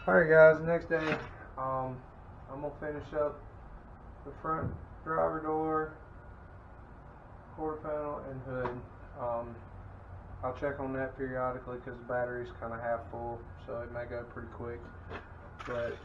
Alright guys, next day, I'm gonna finish up the front driver door, quarter panel, and hood. Um, I'll check on that periodically because the battery's kind of half full, so it may go pretty quick. But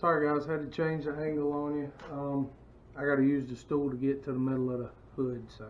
Sorry guys, had to change the angle on you. I got to use the stool to get to the middle of the hood, so.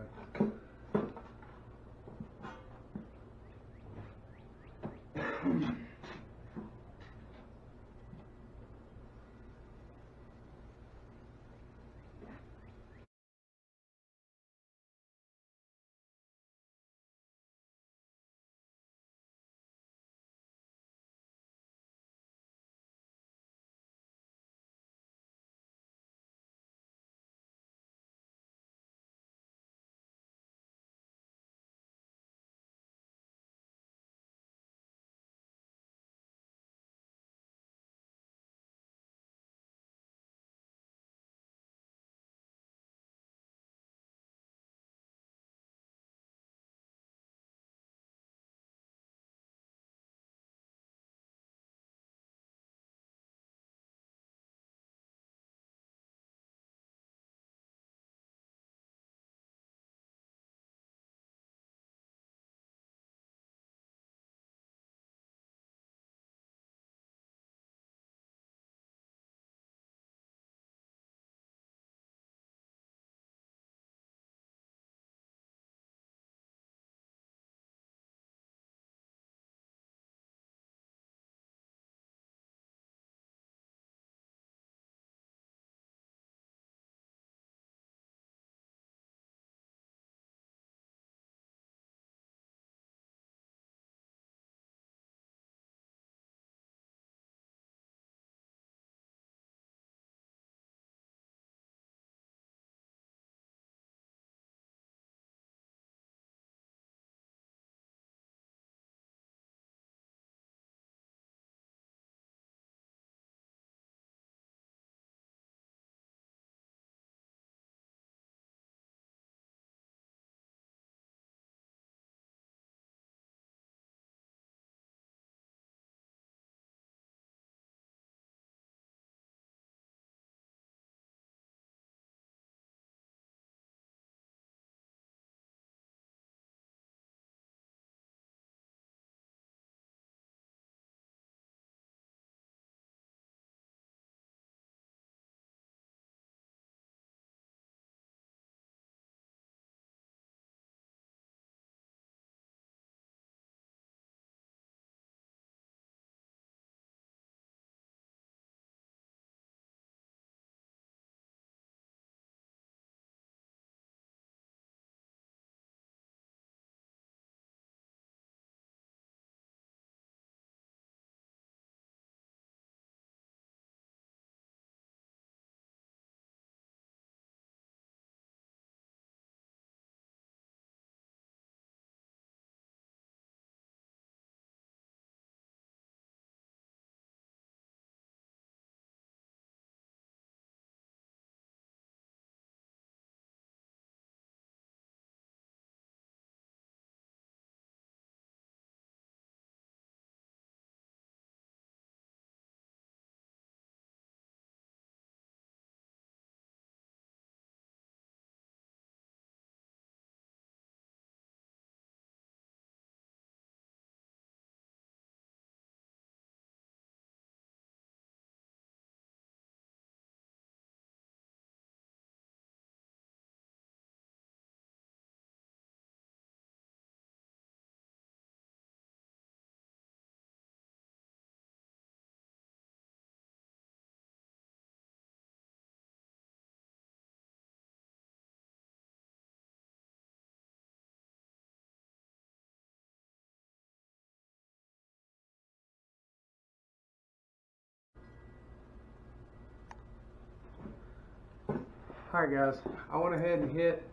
Alright guys, I went ahead and hit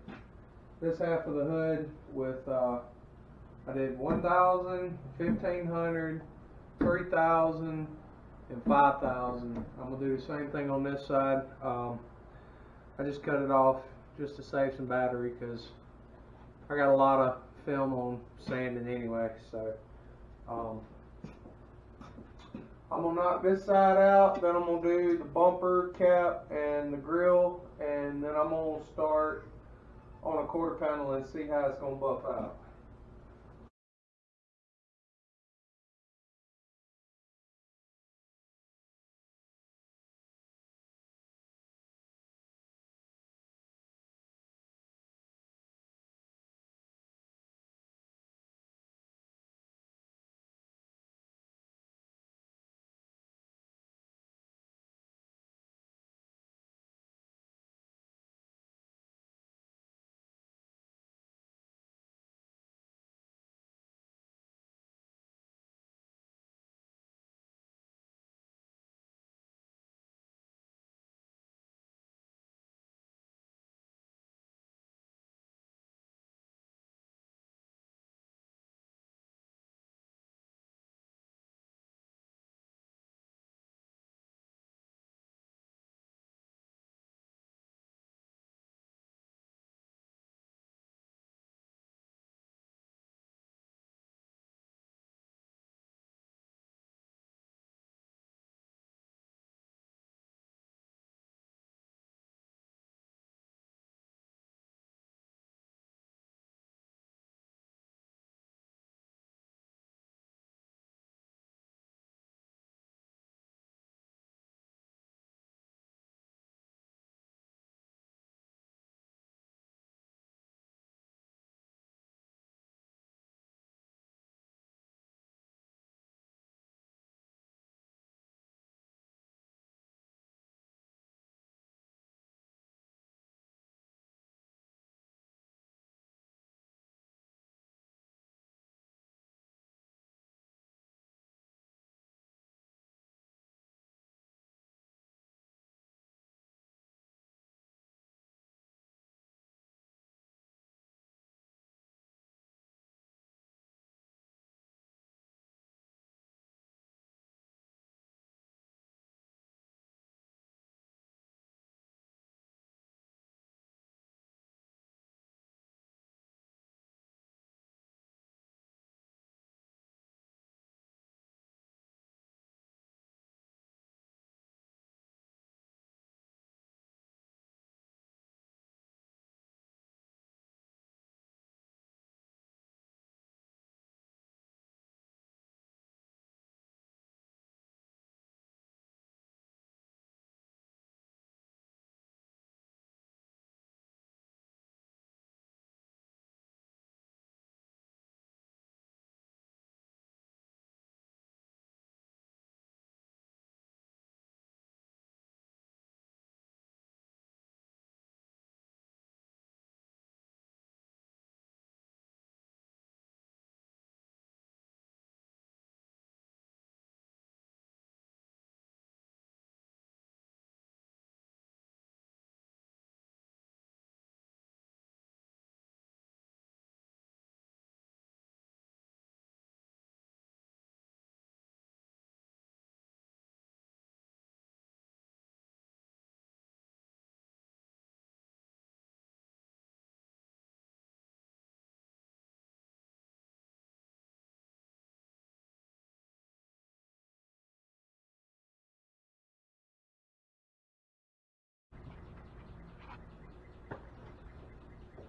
this half of the hood with, I did 1,000, 1,500, 3,000, and 5,000. I'm going to do the same thing on this side. I just cut it off just to save some battery because I got a lot of film on sanding anyway. So I'm going to knock this side out, then I'm going to do the bumper cap and the grill, and then I'm going to start on a quarter panel and see how it's going to buff out.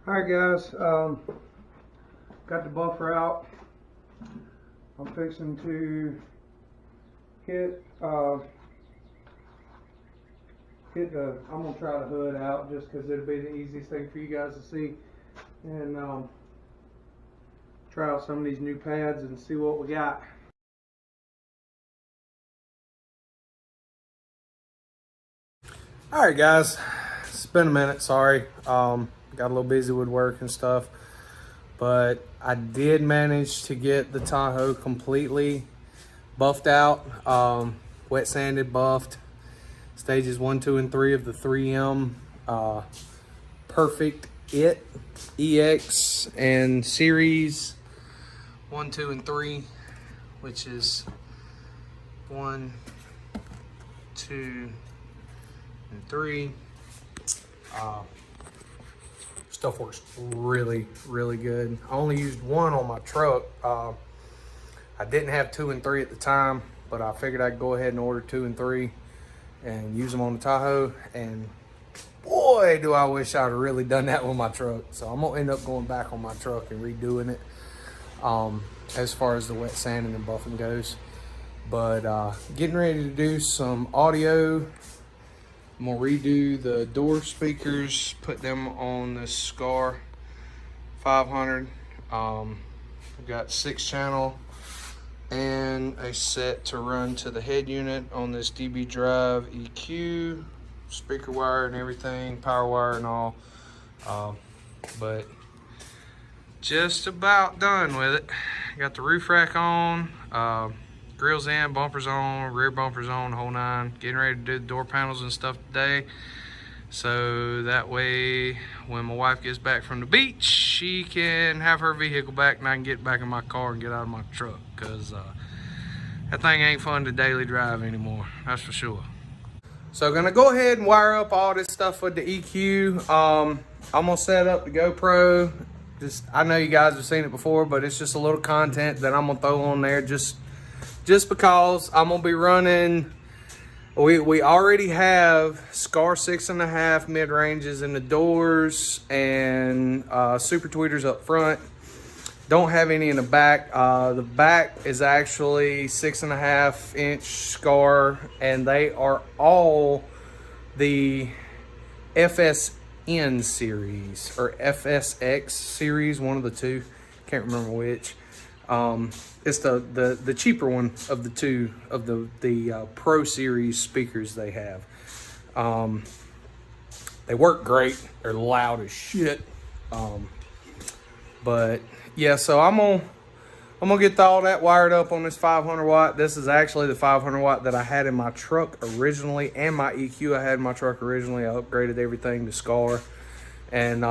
Alright guys, got the buffer out. I'm fixing to hit I'm gonna try the hood out just because it'll be the easiest thing for you guys to see, and try out some of these new pads and see what we got. Alright guys, it's been a minute, sorry. Got a little busy with work and stuff, but I did manage to get the Tahoe completely buffed out, wet sanded, buffed. Stages 1, 2, and 3 of the 3M Perfect EX and Series 1, 2, and 3, which is 1, 2, and 3. Stuff works really good. I only used 1 on my truck. I didn't have 2 and 3 at the time, but I figured I'd go ahead and order 2 and 3 and use them on the Tahoe, and boy do I wish I'd really done that with my truck. So I'm gonna end up going back on my truck and redoing it as far as the wet sanding and buffing goes. But getting ready to do some audio. I'm gonna redo the door speakers, put them on the Scar 500. I've got 6-channel and a set to run to the head unit on this DB Drive EQ, speaker wire and everything, power wire and all. But just about done with it. Got the roof rack on, grills in, bumpers on, rear bumpers on, the whole 9. Getting ready to do the door panels and stuff today, so that way when my wife gets back from the beach, she can have her vehicle back and I can get back in my car and get out of my truck, because that thing ain't fun to daily drive anymore, that's for sure. So gonna go ahead and wire up all this stuff with the EQ. I'm gonna set up the GoPro. I know you guys have seen it before, but it's just a little content that I'm gonna throw on there just because I'm gonna be running. We already have Scar 6.5 mid-ranges in the doors and super tweeters up front. Don't have any in the back. The back is actually 6.5-inch Scar, and they are all the FSN series or FSX series, one of the two. Can't remember which. It's the cheaper one of the two of the Pro Series speakers they have. They work great. They're loud as shit. But yeah, so I'm gonna get all that wired up on this 500 watt. This is actually the 500 watt that I had in my truck originally, and my EQ I had in my truck originally. I upgraded everything to Scar and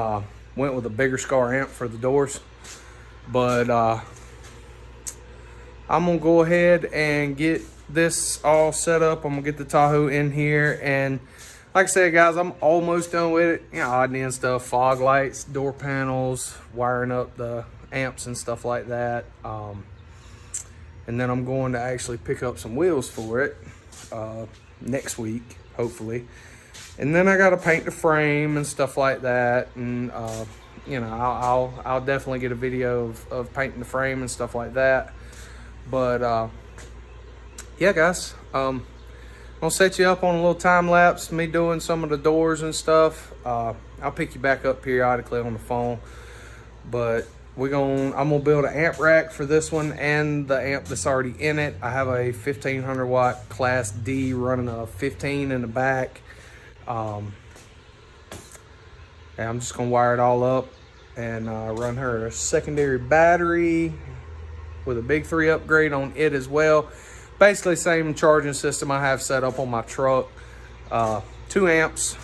went with a bigger Scar amp for the doors. But I'm gonna go ahead and get this all set up. I'm gonna get the Tahoe in here, and like I said, guys, I'm almost done with it. You know, odd and end stuff, fog lights, door panels, wiring up the amps and stuff like that. And then I'm going to actually pick up some wheels for it next week, hopefully. And then I gotta paint the frame and stuff like that. And you know, I'll definitely get a video of painting the frame and stuff like that. But yeah, guys, I'll set you up on a little time lapse, me doing some of the doors and stuff. I'll pick you back up periodically on the phone. But I'm gonna build an amp rack for this one and the amp that's already in it. I have a 1500 watt Class D running a 15 in the back. And I'm just gonna wire it all up and run her a secondary battery with a big 3 upgrade on it as well. Basically same charging system I have set up on my truck. 2 amps.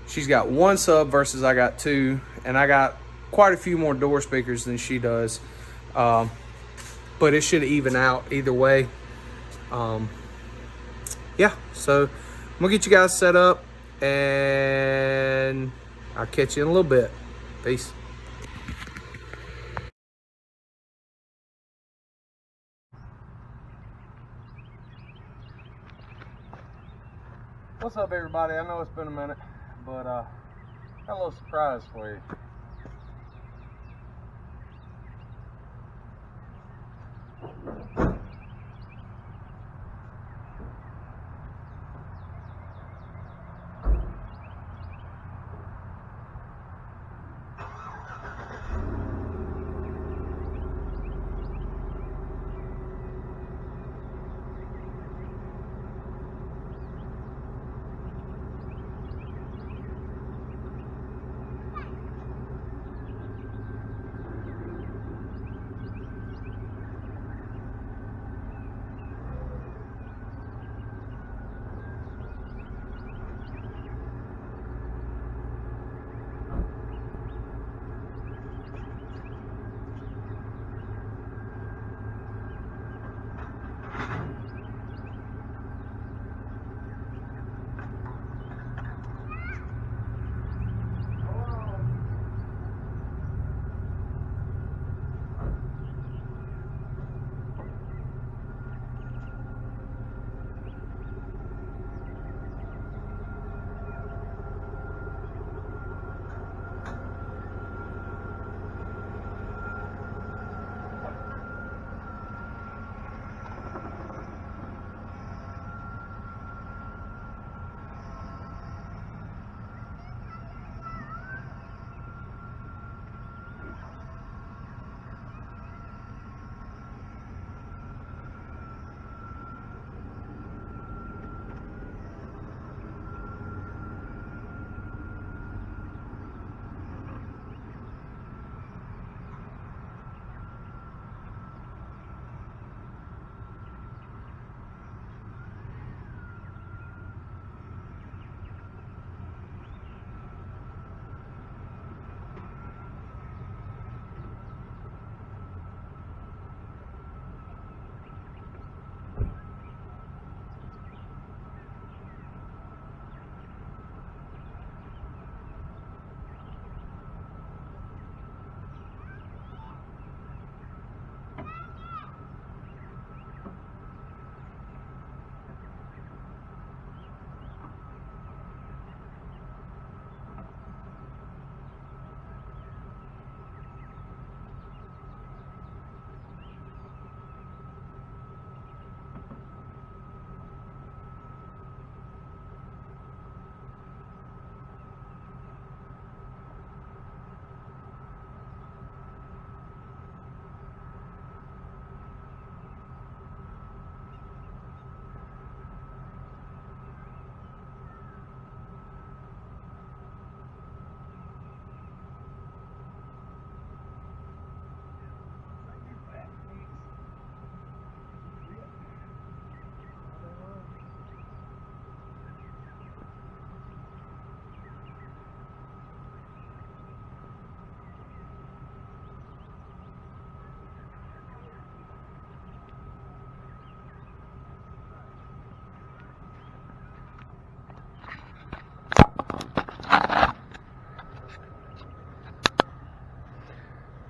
She's got 1 sub versus I got 2, and I got quite a few more door speakers than she does. But it should even out either way. Yeah, so I'm gonna get you guys set up and I'll catch you in a little bit. Peace. What's up, everybody? I know it's been a minute, but got a little surprise for you.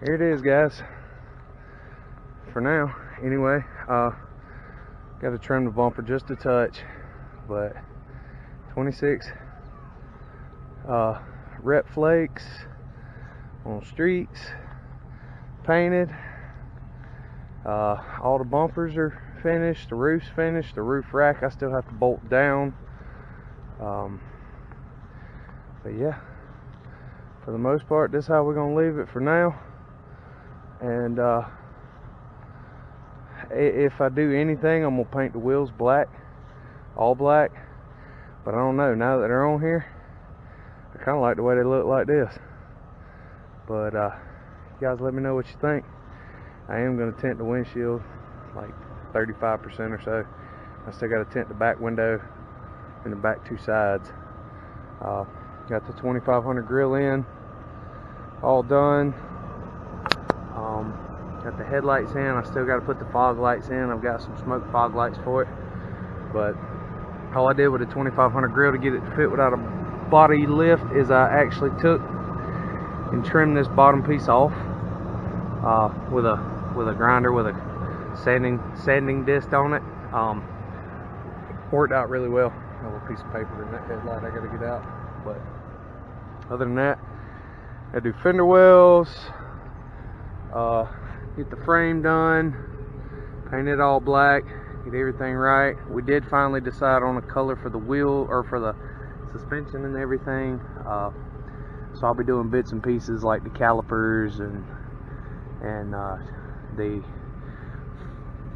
Here it is, guys. For now, anyway. Got to trim the bumper just a touch, but 26 rep flakes on streets, painted. All the bumpers are finished, the roof's finished, the roof rack I still have to bolt down. But yeah, for the most part, this is how we're gonna leave it for now. And if I do anything, I'm gonna paint the wheels black, all black. But I don't know, now that they're on here, I kind of like the way they look like this. But you guys let me know what you think. I am gonna tint the windshield like 35% or so. I still gotta tint the back window and the back two sides. Got the 2500 grill in, all done. Got the headlights in. I still got to put the fog lights in. I've got some smoke fog lights for it. But all I did with the 2500 grill to get it to fit without a body lift is I actually took and trimmed this bottom piece off with a grinder with a sanding disc on it. Worked out really well. A little piece of paper in that headlight I got to get out. But other than that, I do fender wells. Get the frame done, paint it all black, get everything right. We did finally decide on a color for the wheel, or for the suspension and everything. So I'll be doing bits and pieces like the calipers and the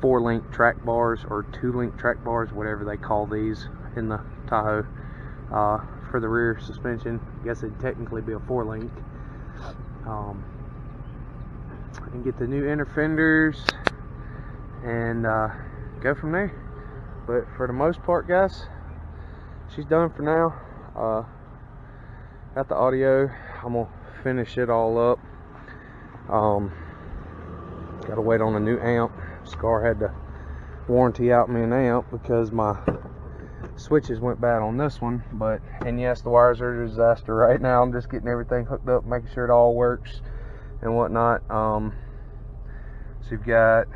4-link track bars, or 2-link track bars, whatever they call these in the Tahoe, for the rear suspension. I guess it'd technically be a 4-link. And get the new inner fenders and go from there. But for the most part, guys, she's done for now. Got the audio. I'm gonna finish it all up. Gotta wait on a new amp. Scar had to warranty out me an amp because my switches went bad on this one. And yes, the wires are a disaster right now. I'm just getting everything hooked up, making sure it all works and whatnot. So you've got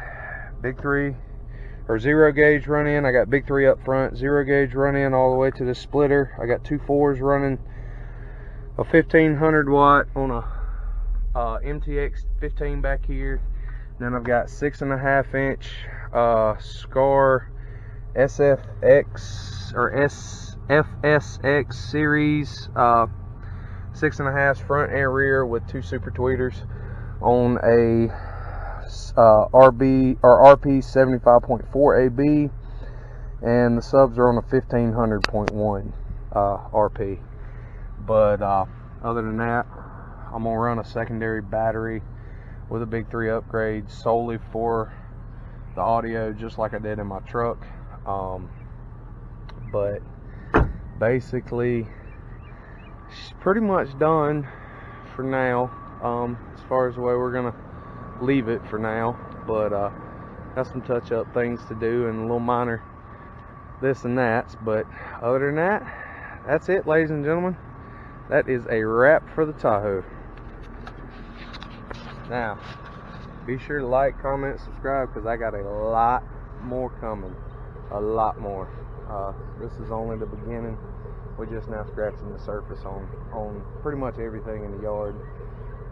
big 3 or 0 gauge run in. I got big 3 up front, 0 gauge run in all the way to the splitter. I got 2 4s running a 1500 watt on a MTX 15 back here. Then I've got 6.5 inch Scar SFX or FSX series 6.5 front and rear with 2 super tweeters on a RP 75.4 AB, and the subs are on a 1500.1 RP. But other than that, I'm gonna run a secondary battery with a big 3 upgrade solely for the audio, just like I did in my truck. But basically, she's pretty much done for now, as far as the way we're gonna leave it for now. But got some touch up things to do and a little minor this and that. But other than that, that's it, ladies and gentlemen. That is a wrap for the Tahoe. Now, be sure to like, comment, subscribe, because I got a lot more coming. A lot more. This is only the beginning. We're just now scratching the surface on pretty much everything in the yard.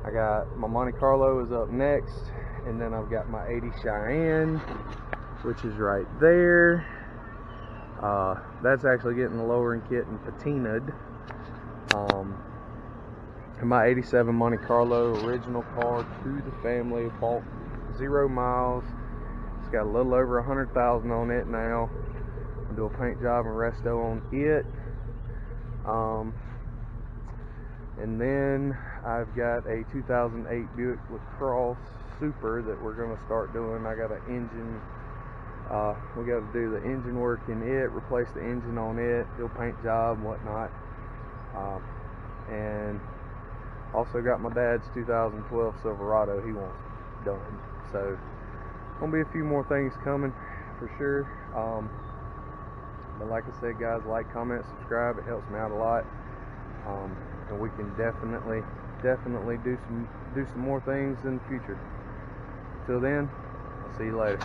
I got my Monte Carlo is up next, and then I've got my 80 Cheyenne, which is right there. That's actually getting the lowering kit and patinaed. And my 87 Monte Carlo, original car to the family, bought 0 miles. It's got a little over 100,000 on it now. I'll do a paint job and resto on it. And then I've got a 2008 Buick LaCrosse Super that we're going to start doing. I got an engine. We got to do the engine work in it, replace the engine on it, do a paint job and whatnot. And also got my dad's 2012 Silverado he wants done. So gonna be a few more things coming for sure. But like I said, guys, like, comment, subscribe. It helps me out a lot. And we can definitely do some more things in the future. Till then, I'll see you later.